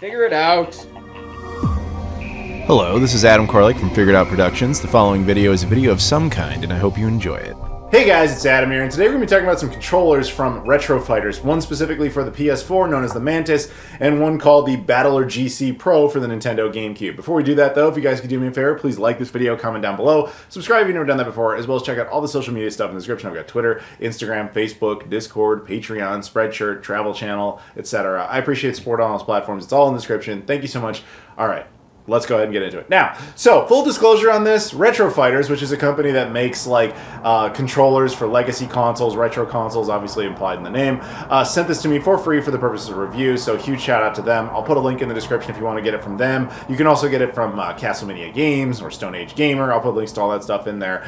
Figure it out. Hello, this is Adam Koralik from Figured Out Productions. The following video is a video of some kind, and I hope you enjoy it. Hey guys, it's Adam here, and today we're going to be talking about some controllers from Retro Fighters. One specifically for the PS4, known as the Mantis, and one called the Battler GC Pro for the Nintendo GameCube. Before we do that though, if you guys could do me a favor, please like this video, comment down below, subscribe if you've never done that before, as well as check out all the social media stuff in the description. I've got Twitter, Instagram, Facebook, Discord, Patreon, Spreadshirt, Travel Channel, etc. I appreciate support on all those platforms. It's all in the description. Thank you so much. Alright. Let's go ahead and get into it. Now, so full disclosure on this, Retro Fighters, which is a company that makes like controllers for legacy consoles, retro consoles, obviously implied in the name, sent this to me for free for the purposes of review, so huge shout out to them. I'll put a link in the description if you want to get it from them. You can also get it from Castlemania Games or Stone Age Gamer. I'll put links to all that stuff in there.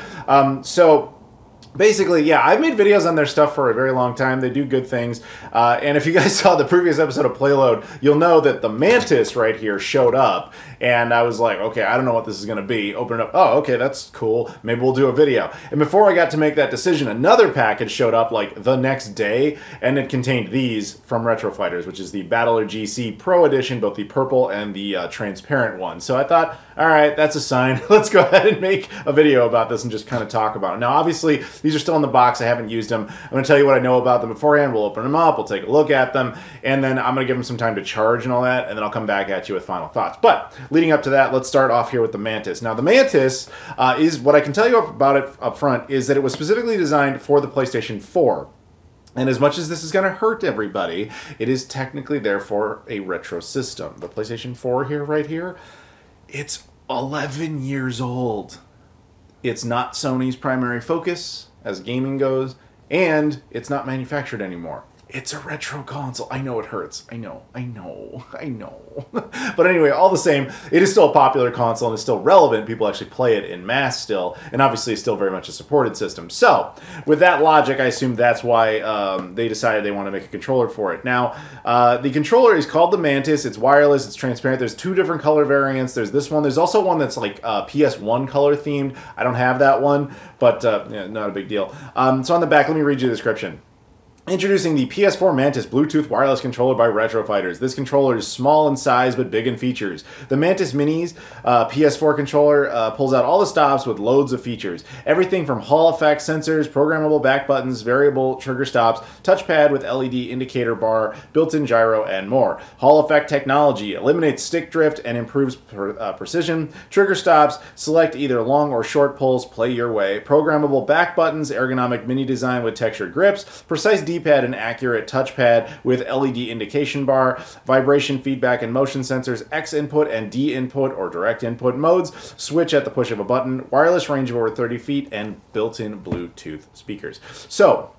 Basically, yeah, I've made videos on their stuff for a very long time. They do good things. And if you guys saw the previous episode of Playload, you'll know that the Mantis right here showed up. And I was like, okay, I don't know what this is going to be. Open it up. Oh, okay, that's cool. Maybe we'll do a video. And before I got to make that decision, another package showed up like the next day. And it contained these from Retro Fighters, which is the Battler GC Pro Edition, both the purple and the transparent one. So I thought, all right, that's a sign. Let's go ahead and make a video about this and just kind of talk about it. Now, obviously, these are still in the box. I haven't used them. I'm going to tell you what I know about them beforehand. We'll open them up. We'll take a look at them. And then I'm going to give them some time to charge and all that. And then I'll come back at you with final thoughts. But leading up to that, let's start off here with the Mantis. Now, the Mantis is, what I can tell you about it up front, is that it was specifically designed for the PlayStation 4. And as much as this is going to hurt everybody, it is technically therefore a retro system. The PlayStation 4 here, right here, it's 11 years old. It's not Sony's primary focus as gaming goes, and it's not manufactured anymore. It's a retro console. I know it hurts. I know. But anyway, all the same, it is still a popular console and it's still relevant. People actually play it en masse still, and obviously it's still very much a supported system. So, with that logic, I assume that's why they decided they want to make a controller for it. Now, the controller is called the Mantis. It's wireless. It's transparent. There's two different color variants. There's this one. There's also one that's like PS1 color themed. I don't have that one, but yeah, not a big deal. So on the back, let me read you the description. Introducing the PS4 Mantis Bluetooth wireless controller by Retro Fighters. This controller is small in size but big in features. The Mantis Mini's PS4 controller pulls out all the stops with loads of features. Everything from Hall effect sensors, programmable back buttons, variable trigger stops, touchpad with LED indicator bar, built-in gyro, and more. Hall effect technology eliminates stick drift and improves precision. Trigger stops, select either long or short pulls, play your way. Programmable back buttons, ergonomic mini design with textured grips, precise D-pad and accurate touchpad with LED indication bar, vibration feedback and motion sensors, X input and D input or direct input modes, switch at the push of a button, wireless range of over 30 feet, and built-in Bluetooth speakers. So,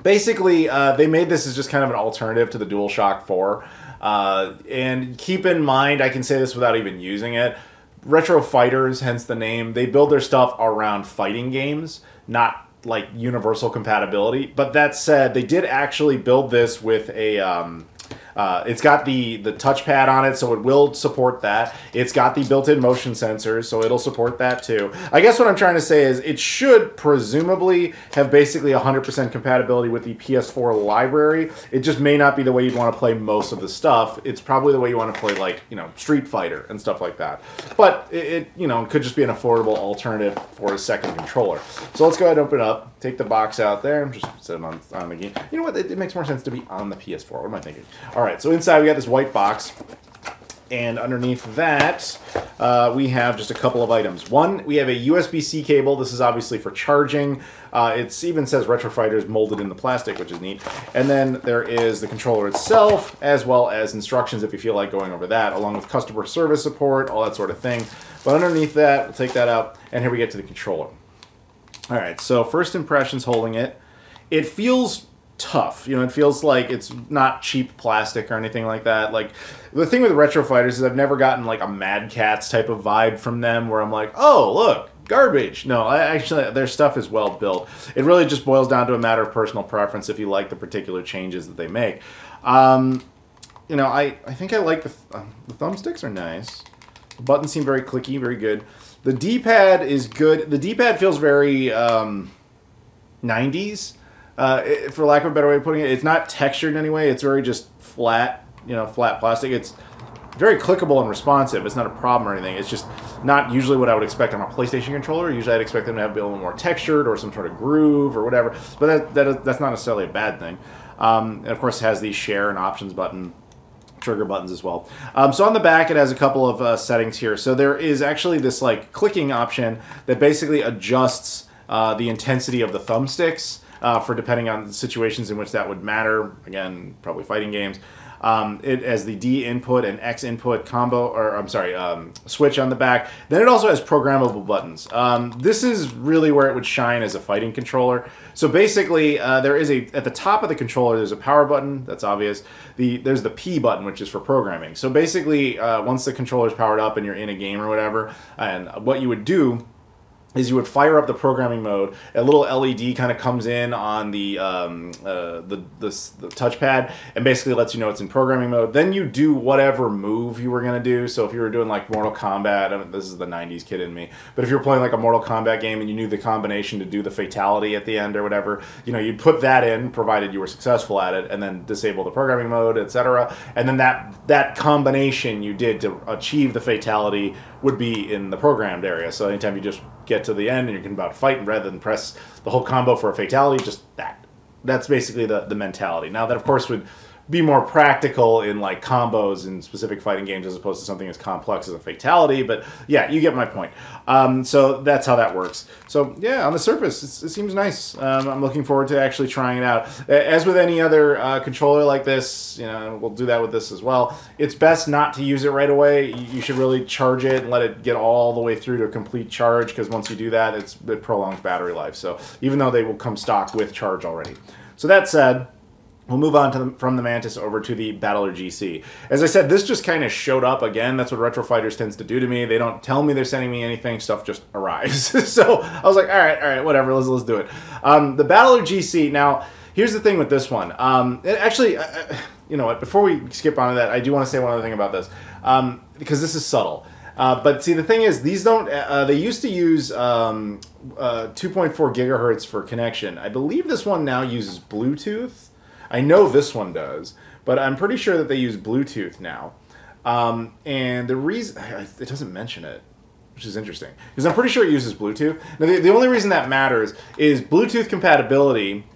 basically, they made this as just kind of an alternative to the DualShock 4. And keep in mind, I can say this without even using it, Retro Fighters, hence the name, they build their stuff around fighting games, not like universal compatibility. But that said, they did actually build this with a it's got the touchpad on it, so it will support that. It's got the built-in motion sensors, so it'll support that too. I guess what I'm trying to say is it should presumably have basically 100% compatibility with the PS4 library. It just may not be the way you'd want to play most of the stuff. It's probably the way you want to play, like, you know, Street Fighter and stuff like that. But it you know, could just be an affordable alternative for a second controller. So let's go ahead and open it up. Take the box out there. I'm just sitting on the game. You know what? It makes more sense to be on the PS4. What am I thinking? All right, so inside we got this white box, and underneath that we have just a couple of items. One, we have a USB-C cable. This is obviously for charging. It even says Retro Fighters molded in the plastic, which is neat. And then there is the controller itself, as well as instructions if you feel like going over that, along with customer service support, all that sort of thing. But underneath that, we'll take that out, and here we get to the controller. All right, so first impressions holding it. It feels tough. You know, it feels like it's not cheap plastic or anything like that. Like, the thing with Retro Fighters is I've never gotten like a Mad Catz type of vibe from them where I'm like, oh, look, garbage. No, actually, their stuff is well built. It really just boils down to a matter of personal preference if you like the particular changes that they make. You know, I think I like the thumbsticks are nice. The buttons seem very clicky, very good. The D-pad is good. The D-pad feels very 90s. For lack of a better way of putting it. It's not textured in any way. It's very just flat, you know, flat plastic. It's very clickable and responsive. It's not a problem or anything. It's just not usually what I would expect on a PlayStation controller. Usually I'd expect them to have a little more textured or some sort of groove or whatever. But that's not necessarily a bad thing. And of course, it has the share and options button, trigger buttons as well. So on the back, it has a couple of settings here. So there is actually this like clicking option that basically adjusts the intensity of the thumbsticks for depending on the situations in which that would matter. Again, probably fighting games. It has the D input and X input combo, or I'm sorry, switch on the back. Then it also has programmable buttons. This is really where it would shine as a fighting controller. So basically, there is at the top of the controller, there's a power button. That's obvious. There's the P button, which is for programming. So basically, once the controller's powered up and you're in a game or whatever, and what you would do is you would fire up the programming mode. A little LED kind of comes in on the touchpad and basically lets you know it's in programming mode. Then you do whatever move you were going to do. So if you were doing like Mortal Kombat, I mean, this is the 90s kid in me, but if you were playing like a Mortal Kombat game and you knew the combination to do the fatality at the end or whatever, you know, you'd put that in, provided you were successful at it, and then disable the programming mode, etc. And then that combination you did to achieve the fatality would be in the programmed area. So anytime you just get to the end and you're about to fight, and rather than press the whole combo for a fatality, just that's basically the mentality. Now that of course would be more practical in like combos in specific fighting games as opposed to something as complex as a fatality, but yeah, you get my point. So that's how that works. So yeah, on the surface, it seems nice. I'm looking forward to actually trying it out. As with any other controller like this, you know, we'll do that with this as well. It's best not to use it right away. You should really charge it and let it get all the way through to a complete charge, because once you do that, it prolongs battery life. So even though they will come stock with charge already. So that said, we'll move on from the Mantis over to the Battler GC. As I said, this just kind of showed up again. That's what Retro Fighters tends to do to me. They don't tell me they're sending me anything. Stuff just arrives. So I was like, all right, whatever. Let's do it. The Battler GC. Now, here's the thing with this one. Actually, you know what? Before we skip on to that, I do want to say one other thing about this, because this is subtle. But see, the thing is, these don't. They used to use 2.4 gigahertz for connection. I believe this one now uses Bluetooth. I know this one does, but I'm pretty sure that they use Bluetooth now. And the reason, it doesn't mention it, which is interesting, because I'm pretty sure it uses Bluetooth. Now, the only reason that matters is Bluetooth compatibility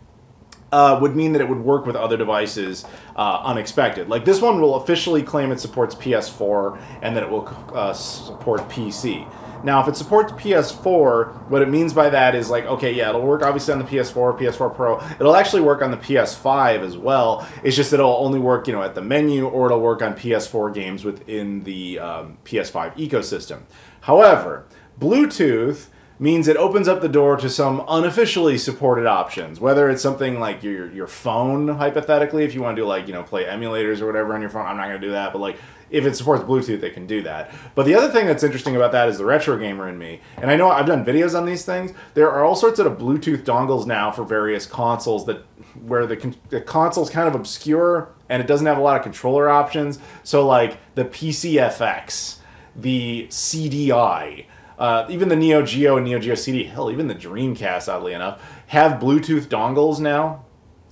would mean that it would work with other devices unexpected. Like this one will officially claim it supports PS4 and that it will support PC. Now, if it supports PS4, what it means by that is like, okay, yeah, it'll work obviously on the PS4, PS4 Pro. It'll actually work on the PS5 as well. It's just that it'll only work, you know, at the menu, or it'll work on PS4 games within the PS5 ecosystem. However, Bluetooth means it opens up the door to some unofficially supported options, whether it's something like your phone, hypothetically, if you want to do like, you know, play emulators or whatever on your phone. I'm not going to do that, but like if it supports Bluetooth, it can do that. But the other thing that's interesting about that is the retro gamer in me, and I know I've done videos on these things, there are all sorts of Bluetooth dongles now for various consoles where the console's kind of obscure and it doesn't have a lot of controller options. So like the PCFX, the CDI, even the Neo Geo and Neo Geo CD, hell, even the Dreamcast, oddly enough, have Bluetooth dongles now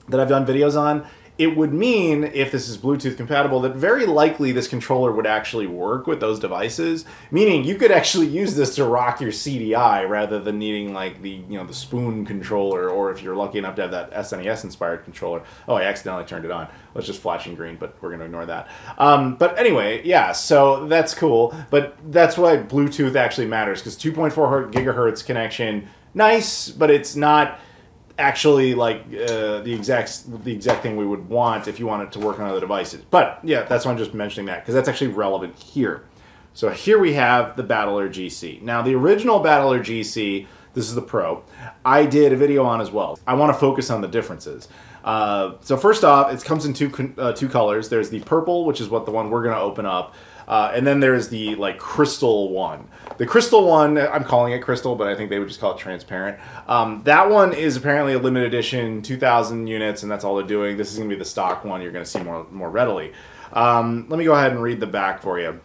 that I've done videos on. It would mean, if this is Bluetooth compatible, that very likely this controller would actually work with those devices, meaning you could actually use this to rock your CDI rather than needing like the spoon controller, or if you're lucky enough to have that SNES inspired controller. Oh, I accidentally turned it on. It's just flashing green, but we're going to ignore that. But anyway, yeah, so that's cool. But that's why Bluetooth actually matters, because 2.4 gigahertz connection, nice, but it's not actually like the exact thing we would want if you want it to work on other devices. But yeah, that's why I'm just mentioning that, because that's actually relevant here. So here we have the Battler GC. Now the original Battler GC, this is the Pro, I did a video on as well. I want to focus on the differences. So first off, it comes in two colors. There's the purple, which is the one we're going to open up. And then there's the like crystal one. The crystal one, I'm calling it crystal, but I think they would just call it transparent. That one is apparently a limited edition, 2,000 units, and that's all they're doing. This is going to be the stock one you're going to see more readily. Let me go ahead and read the back for you.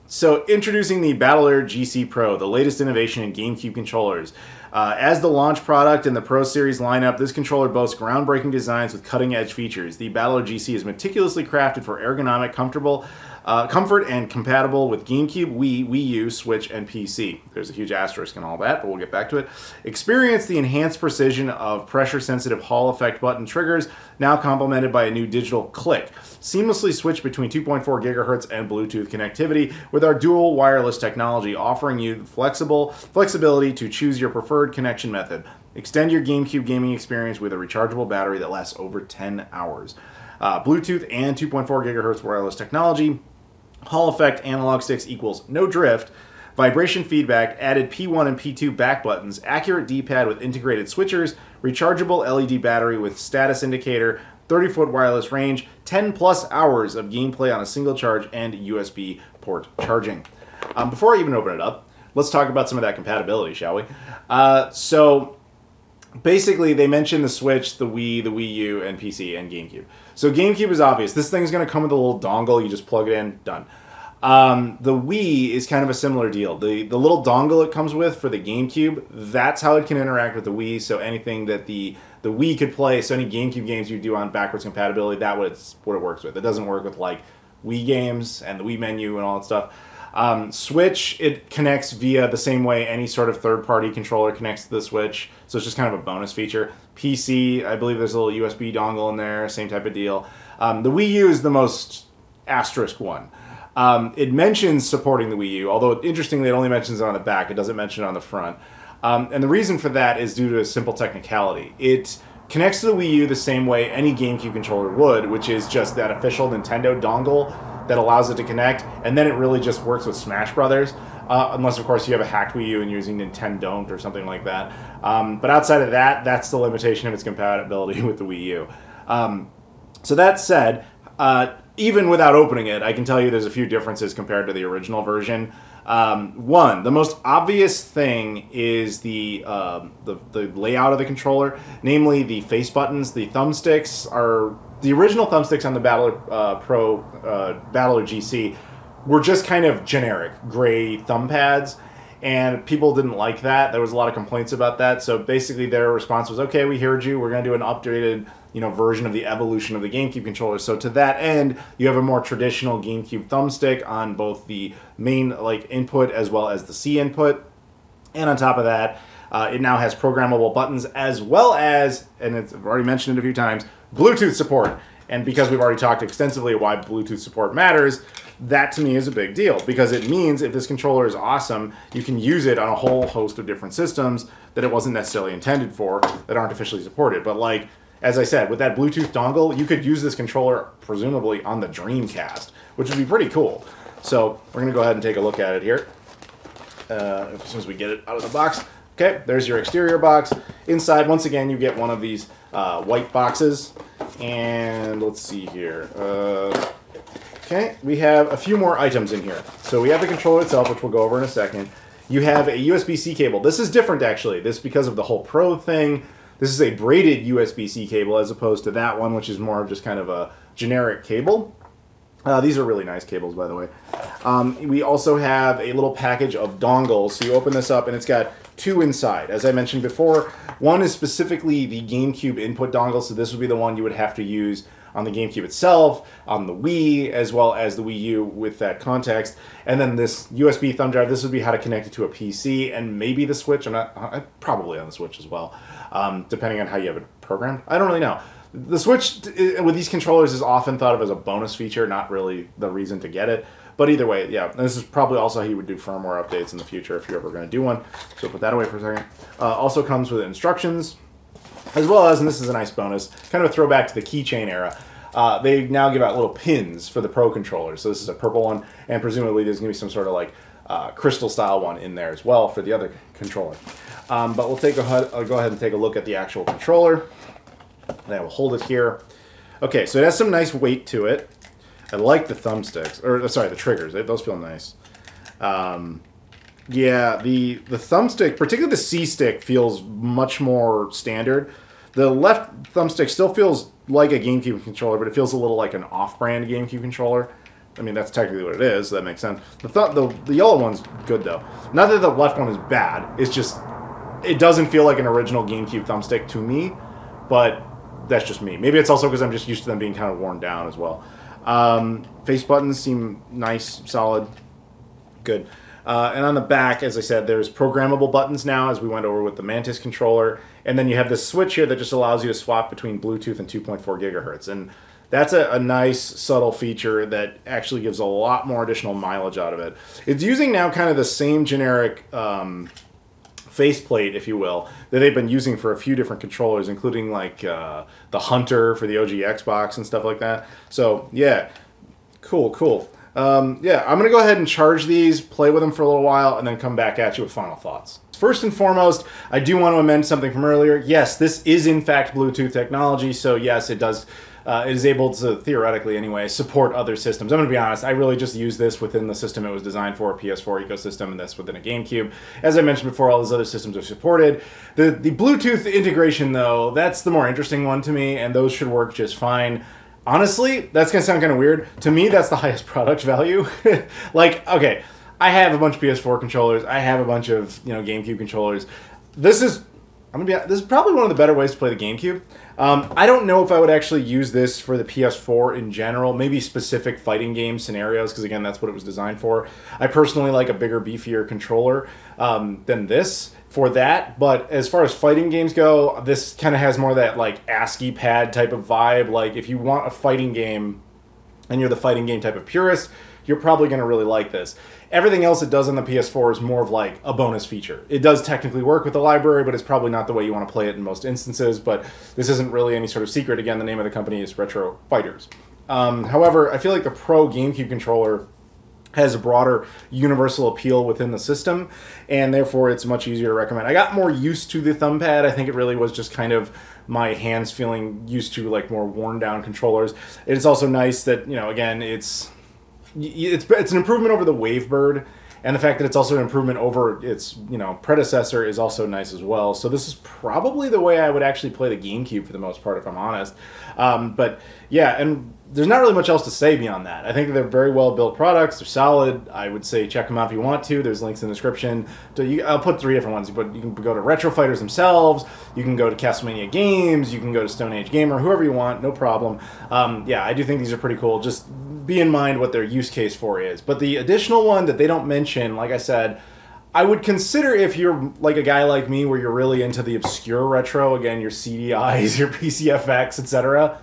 So, introducing the Battler GC Pro, the latest innovation in GameCube controllers. As the launch product in the Pro Series lineup, this controller boasts groundbreaking designs with cutting-edge features. The Battler GC is meticulously crafted for ergonomic, comfort and compatible with GameCube, Wii U, Switch, and PC. There's a huge asterisk and all that, but we'll get back to it. Experience the enhanced precision of pressure-sensitive Hall effect button triggers, now complemented by a new digital click. Seamlessly switch between 2.4 gigahertz and Bluetooth connectivity with our dual wireless technology, offering you flexibility to choose your preferred connection method. Extend your GameCube gaming experience with a rechargeable battery that lasts over 10 hours. Bluetooth and 2.4 gigahertz wireless technology. Hall effect analog sticks equals no drift. Vibration feedback, added P1 and P2 back buttons, accurate D-pad with integrated switchers, rechargeable LED battery with status indicator, 30-foot wireless range, 10 plus hours of gameplay on a single charge, and USB port charging. Before I even open it up, let's talk about some of that compatibility, shall we? So basically, they mentioned the Switch, the Wii, the Wii U, and PC, and GameCube. So GameCube is obvious. This thing's going to come with a little dongle. You just plug it in, done. The Wii is kind of a similar deal. The little dongle it comes with for the GameCube, that's how it can interact with the Wii. So anything that the Wii could play, so any GameCube games you do on backwards compatibility, that's what it works with. It doesn't work with like Wii games and the Wii menu and all that stuff. Switch, it connects via the same way any sort of third-party controller connects to the Switch, so it's just kind of a bonus feature. PC, I believe there's a little USB dongle in there, same type of deal. The Wii U is the most asterisk one. It mentions supporting the Wii U, although interestingly it only mentions it on the back, it doesn't mention it on the front. And the reason for that is due to a simple technicality. It connects to the Wii U the same way any GameCube controller would, which is just that official Nintendo dongle that allows it to connect, and then it really just works with Smash Brothers, unless of course you have a hacked Wii U and you're using Nintendo Don't or something like that. But outside of that, that's the limitation of its compatibility with the Wii U. So that said, even without opening it, I can tell you there's a few differences compared to the original version. One, the most obvious thing is the layout of the controller, namely the face buttons. The thumbsticks are the original thumbsticks on the Battler Battler GC were just kind of generic gray thumb pads, and people didn't like that. There was a lot of complaints about that. So basically, their response was, "Okay, we heard you. We're going to do an updated, version of the evolution of the GameCube controller." So to that end, you have a more traditional GameCube thumbstick on both the main input as well as the C input, and on top of that, it now has programmable buttons as well as, and I've already mentioned it a few times, Bluetooth support. And because we've already talked extensively why Bluetooth support matters, that to me is a big deal, because it means if this controller is awesome, you can use it on a whole host of different systems that it wasn't necessarily intended for, that aren't officially supported. But as I said, with that Bluetooth dongle, you could use this controller presumably on the Dreamcast, which would be pretty cool. So we're going to go ahead and take a look at it here as soon as we get it out of the box. Okay, there's your exterior box. Inside, once again, you get one of these white boxes. And let's see here. Okay, we have a few more items in here. So we have the controller itself, which we'll go over in a second. You have a USB-C cable. This is different, actually. This because of the whole Pro thing. This is a braided USB-C cable as opposed to that one, which is more of just kind of a generic cable. These are really nice cables, by the way. We also have a little package of dongles. So you open this up, and it's got two inside. As I mentioned before, one is specifically the GameCube input dongle, so this would be the one you would have to use on the GameCube itself, on the Wii, as well as the Wii U with that context. And then this USB thumb drive, this would be how to connect it to a PC and maybe the Switch. Probably on the Switch as well, depending on how you have it programmed. I don't really know. The Switch, with these controllers, is often thought of as a bonus feature, not really the reason to get it. But either way, yeah, this is probably also how you would do firmware updates in the future if you're ever going to do one. So put that away for a second. Also comes with instructions, as well as, and this is a nice bonus, kind of a throwback to the keychain era. They now give out little pins for the Pro controller. So this is a purple one, and presumably there's going to be some sort of crystal style one in there as well for the other controller. But we'll go ahead and take a look at the actual controller. And I will hold it here. Okay, so it has some nice weight to it. I like the thumbsticks, or sorry, the triggers. Those feel nice. Yeah, the thumbstick, particularly the C stick, feels much more standard. The left thumbstick still feels like a GameCube controller, but it feels a little like an off-brand GameCube controller. I mean, that's technically what it is, so that makes sense. The yellow one's good, though. Not that the left one is bad, it's just it doesn't feel like an original GameCube thumbstick to me, but that's just me. Maybe it's also because I'm just used to them being kind of worn down as well. Face buttons seem nice, solid, good. And on the back, as I said, there's programmable buttons now, as we went over with the Mantis controller. And then you have this switch here that just allows you to swap between Bluetooth and 2.4 gigahertz. And that's a nice, subtle feature that actually gives a lot more additional mileage out of it. It's using now kind of the same generic faceplate, if you will, that they've been using for a few different controllers, including like the Hunter for the OG Xbox and stuff like that. So, yeah, cool. Yeah, I'm going to go ahead and charge these, play with them for a little while, and then come back at you with final thoughts. First and foremost, I do want to amend something from earlier. Yes, this is in fact Bluetooth technology, so yes, it does. It is able to, theoretically anyway, support other systems. I'm going to be honest, I really just use this within the system it was designed for, a PS4 ecosystem, and this within a GameCube. As I mentioned before, all those other systems are supported. The Bluetooth integration, though, that's the more interesting one to me, and those should work just fine. Honestly, that's going to sound kind of weird. To me, that's the highest product value. Like, okay, I have a bunch of PS4 controllers. I have a bunch of, GameCube controllers. This is probably one of the better ways to play the GameCube. I don't know if I would actually use this for the PS4 in general. Maybe specific fighting game scenarios, because again, that's what it was designed for. I personally like a bigger, beefier controller than this for that. But as far as fighting games go, this kind of has more of that like ASCII pad type of vibe. Like if you want a fighting game and you're the fighting game type of purist, you're probably going to really like this. Everything else it does on the PS4 is more of like a bonus feature. It does technically work with the library, but it's probably not the way you want to play it in most instances. But this isn't really any sort of secret. Again, the name of the company is Retro Fighters. However, I feel like the Pro GameCube controller has a broader universal appeal within the system, and therefore it's much easier to recommend. I got more used to the thumb pad. I think it really was just kind of my hands feeling used to like more worn down controllers. It's also nice that, again, it's an improvement over the Wavebird, and the fact that it's also an improvement over its predecessor is also nice as well. So this is probably the way I would actually play the GameCube for the most part, if I'm honest. But yeah, and there's not really much else to say beyond that. I think they're very well built products. They're solid. I would say check them out if you want to. There's links in the description. I'll put 3 different ones, but you can go to Retro Fighters themselves. You can go to Castlevania Games. You can go to Stone Age Gamer. Whoever you want, no problem. Yeah, I do think these are pretty cool. Just be in mind what their use case for is. But the additional one that they don't mention, like I said, I would consider if you're like a guy like me where you're really into the obscure retro, again, your CDIs, your PCFX, etc.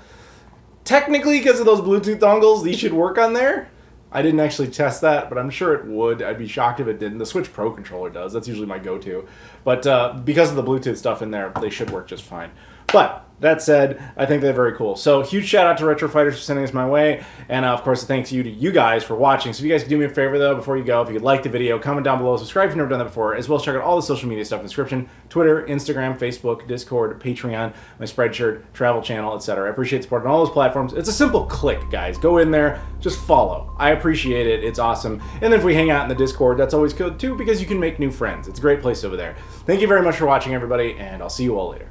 Technically, because of those Bluetooth dongles, these should work on there. I didn't actually test that, but I'm sure it would. I'd be shocked if it didn't. The Switch Pro controller does. That's usually my go-to. But because of the Bluetooth stuff in there, they should work just fine. But that said, I think they're very cool. So huge shout out to Retro Fighters for sending this my way. And of course, thanks to you guys for watching. So if you guys could do me a favor though, before you go, if you could like the video, comment down below, subscribe if you've never done that before, as well as check out all the social media stuff in the description: Twitter, Instagram, Facebook, Discord, Patreon, my Spreadshirt, travel channel, etc. I appreciate support on all those platforms. It's a simple click, guys. Go in there, just follow. I appreciate it. It's awesome. And then if we hang out in the Discord, that's always good too, because you can make new friends. It's a great place over there. Thank you very much for watching, everybody, and I'll see you all later.